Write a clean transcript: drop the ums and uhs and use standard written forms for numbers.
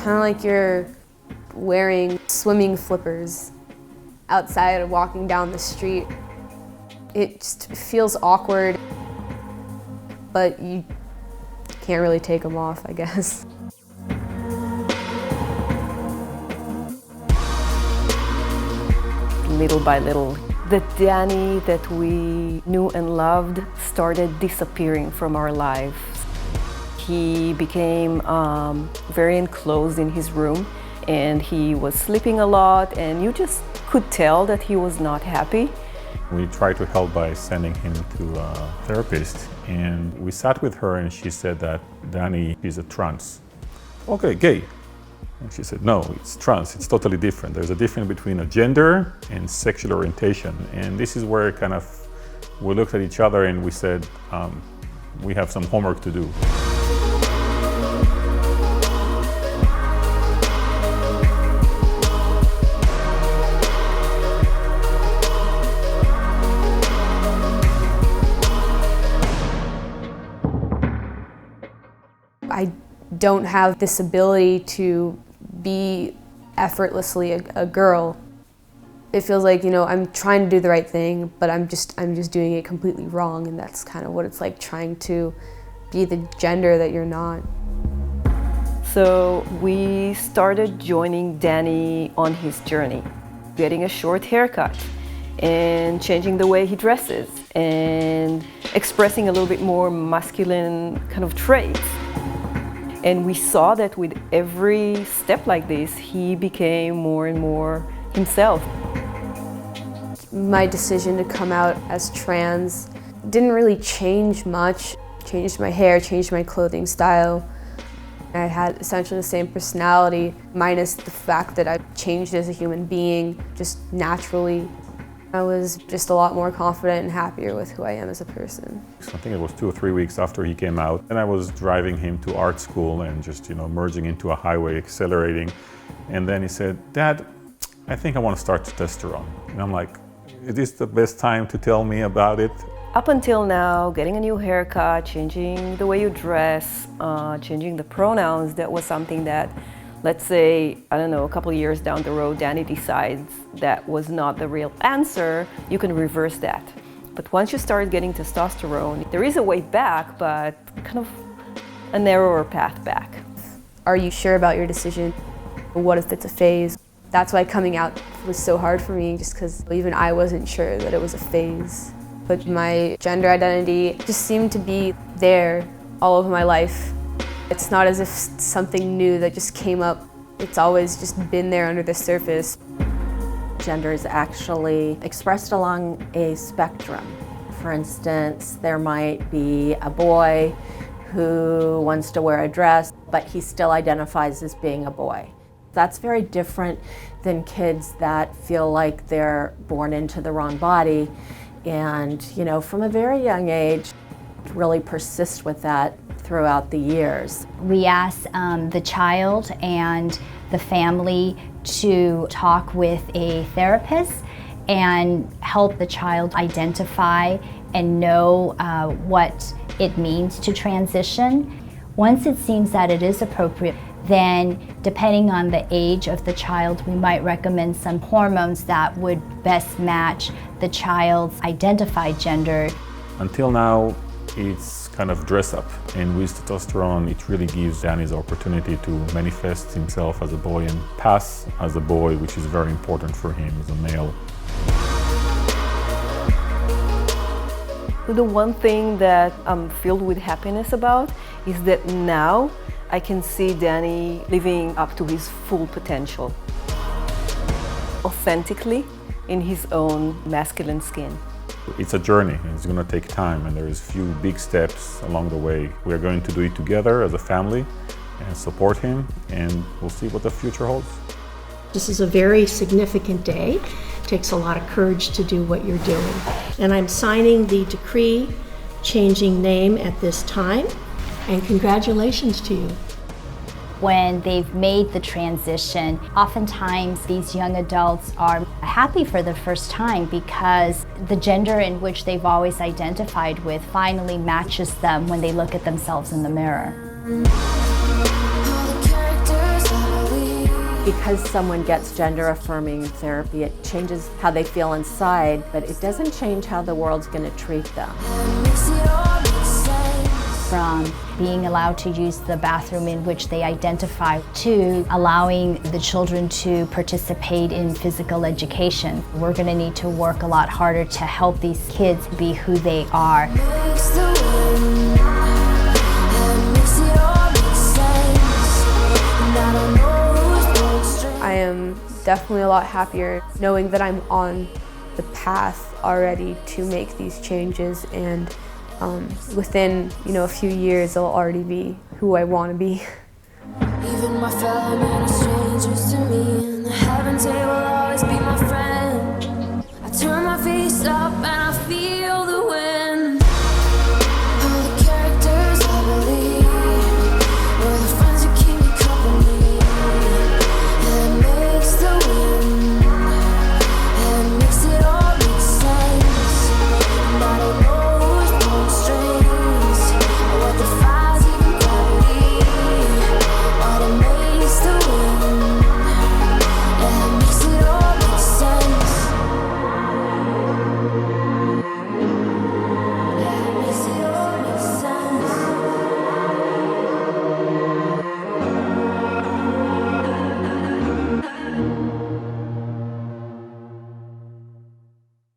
kind of like you're wearing swimming flippers outside and walking down the street. It just feels awkward, but you can't really take them off, I guess. Little by little, the Dani that we knew and loved started disappearing from our lives. He became very enclosed in his room, and he was sleeping a lot, and you just could tell that he was not happy. We tried to help by sending him to a therapist, and we sat with her and she said that Dani is a trans. Okay, gay. And she said, no, it's trans, it's totally different. There's a difference between a gender and sexual orientation. And this is where kind of we looked at each other and we said, we have some homework to do. I don't have this ability to be effortlessly a girl. It feels like, I'm trying to do the right thing, but I'm just doing it completely wrong, and that's kind of what it's like trying to be the gender that you're not. So we started joining Dani on his journey, getting a short haircut and changing the way he dresses and expressing a little bit more masculine kind of traits. And we saw that with every step like this, he became more and more himself. My decision to come out as trans didn't really change much. Changed my hair, changed my clothing style. I had essentially the same personality, minus the fact that I changed as a human being, just naturally. I was just a lot more confident and happier with who I am as a person. I think it was 2 or 3 weeks after he came out, and I was driving him to art school and just, merging into a highway, accelerating. And then he said, Dad, I think I want to start testosterone. And I'm like, is this the best time to tell me about it? Up until now, getting a new haircut, changing the way you dress, changing the pronouns, that was something that, let's say, I don't know, a couple of years down the road, Dani decides that was not the real answer, you can reverse that. But once you start getting testosterone, there is a way back, but kind of a narrower path back. Are you sure about your decision? What if it's a phase? That's why coming out was so hard for me, just because even I wasn't sure that it was a phase. But my gender identity just seemed to be there all over my life. It's not as if something new that just came up. It's always just been there under the surface. Gender is actually expressed along a spectrum. For instance, there might be a boy who wants to wear a dress, but he still identifies as being a boy. That's very different than kids that feel like they're born into the wrong body and, from a very young age, really persist with that throughout the years. We ask the child and the family to talk with a therapist and help the child identify and know what it means to transition. Once it seems that it is appropriate, then depending on the age of the child, we might recommend some hormones that would best match the child's identified gender. Until now, it's kind of dress up, and with testosterone it really gives Dani the opportunity to manifest himself as a boy and pass as a boy, which is very important for him as a male. The one thing that I'm filled with happiness about is that now I can see Dani living up to his full potential, authentically in his own masculine skin. It's a journey, and it's going to take time, and there's few big steps along the way. We are going to do it together as a family and support him, and we'll see what the future holds. This is a very significant day. It takes a lot of courage to do what you're doing. And I'm signing the decree changing name at this time, and congratulations to you. When they've made the transition, oftentimes these young adults are happy for the first time because the gender in which they've always identified with finally matches them when they look at themselves in the mirror. All the characters Because someone gets gender-affirming therapy, it changes how they feel inside, but it doesn't change how the world's going to treat them. From being allowed to use the bathroom in which they identify to allowing the children to participate in physical education. We're going to need to work a lot harder to help these kids be who they are. I am definitely a lot happier knowing that I'm on the path already to make these changes, and within a few years I'll already be who I want to be. Even my fellow men are strangers to me, and the heavens they will always be my friend. I turn my face up and